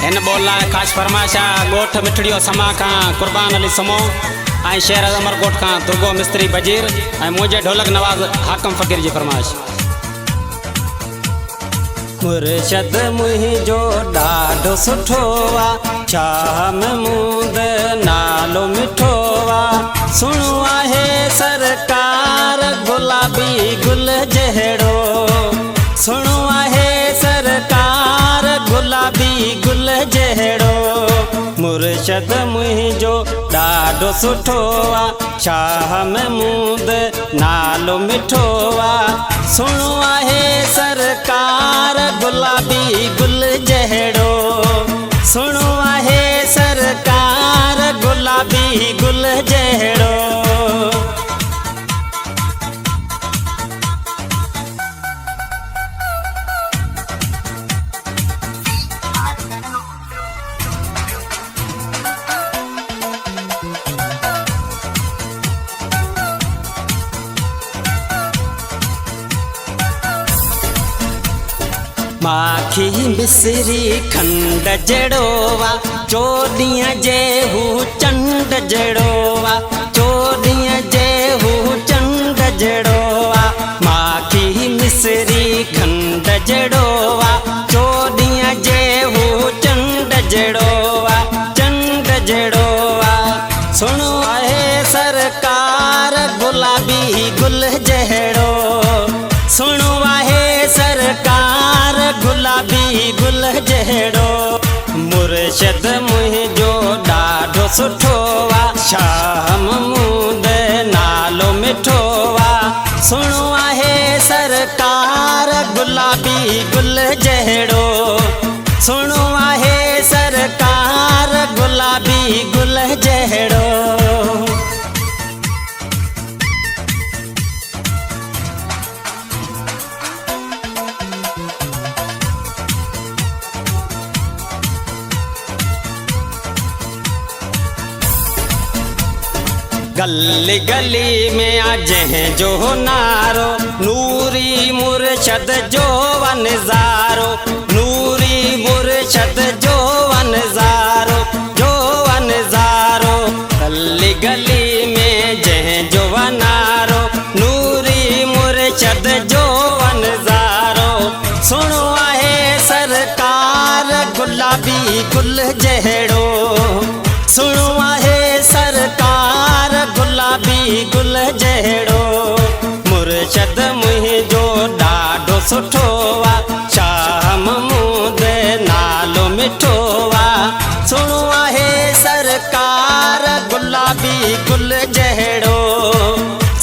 इन बोला खास फरमाइशा गोठ मिठड़ियो समा का कुर्बान अली समो आई शेर अमरकोट का दुर्गो मिस्त्री बजीर आई मुझे ढोलक नवाज हाकम फकीर जी फरमाइश। मुर्शद मुहिंजो ॾाढो सुठो वा शाह महमूद नालो मिठो वा सुणो आहे सरकार गुलाबी गुल जहिड़ो सुणो आहे सरकार गुलाबी गुल जहिड़ो मुर्शद मुहिंजो ॾाढो सुठो वा शाह महमूद नालो मिठो वा सुणो आहे सरकार गुलाबी गुल जहिड़ो सुणो आहे सरकार गुलाबी गुल जहिड़ो। माखी मिसरी खंड जड़ो वा चोॾीअ जे हू चंड जड़ो वा चोॾीअ जे हू चंड जड़ो वा माखी मिसरी खंड जड़ो वा चोॾीअ जे हू चंड जड़ो वा चंड जड़ो वा सुणो आहे सरकार गुलाबी गुल जहिड़ो सुणो आहे सरकार गुलाबी गुल जहिड़ो मुर्शद मुहिंजो ॾाढो सुठो वा शाह महमूद नालो मिठो वा सुणो आहे सरकार गुलाबी गुल जहिड़ो सुणो आहे सरकार गुलाबी गुल जहिड़ो। गली गली में आज जो नारो नूरी मुर्शद जो वनजारो नूरी मुर्शद जो वनजारो गली गली में जो वनारो नूरी मुर्शद जो वनजारो सुणो आहे सरकार गुलाबी गुल जहिड़ो सुणो आहे सरकार गुलाबी गुल जहिड़ो मुर्शद मुहिंजो ॾाढो सुठो वा शाह महमूद नालो मिठो वा सुणो आहे सरकार गुलाबी गुल जहिड़ो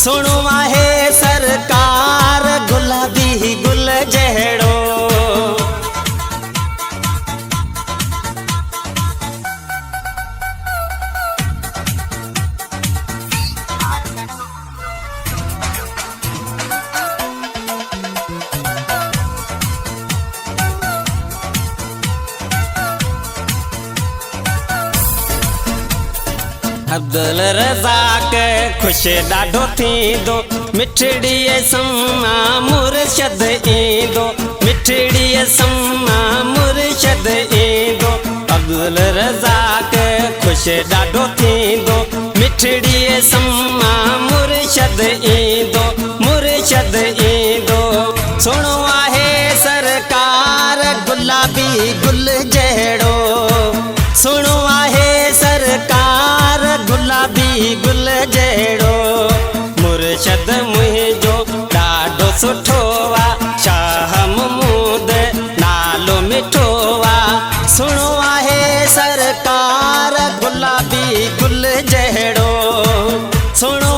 सुणो आहे सरकार गुलाबी गुल जहिड़ो। अब्दुल रज़ाक ख़ुशि ॾाढो थींदो मिठड़ीअ समा मुर्शद ईंदो मिठड़ीअ समा मुर्शद ईंदो अब्दुल रज़ाक ख़ुशि ॾाढो थींदो मिठड़ीअ समा मुर्शद ईंदो सुणो आहे सरकार गुलाबी गुल जहिड़ो सुणो आहे सरकार गुलाबी गुल जहिड़ो मुर्शद मुहिंजो ॾाढो सुठो वा शाह महमूद नालो मिठो वा सुणो आहे सरकार गुलाबी गुल जहिड़ो सुणो